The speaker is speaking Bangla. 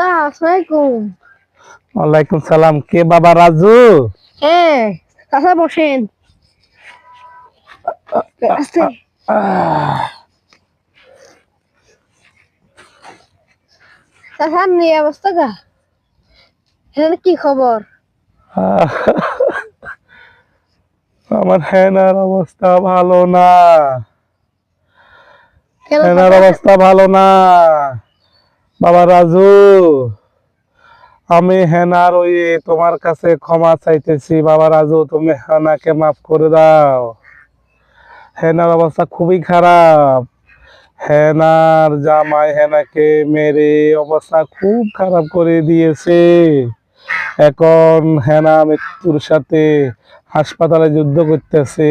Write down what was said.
আসসালামাইকুম। ওয়ালাইকুম সালাম। কে বাবা রাজু? হ্যাঁ, চাচা বসেন। আস্তে। চাচার নিয়ে অবস্থা গা, এখানে কি খবর? আমার হেনার অবস্থা ভালো না। কেন হেনার চাচা? অবস্থা ভালো না বাবা রাজু। আমি হেনার ওই তোমার কাছে ক্ষমা চাইতেছি বাবা রাজু, তুমি হেনাকে মাফ করে দাও। হেনার অবস্থা খুবই খারাপ। হেনার জামাই হেনাকে মেরে অবস্থা খুব খারাপ করে দিয়েছে। এখন হেনা মৃত্যুর সাথে হাসপাতালে যুদ্ধ করতেছে।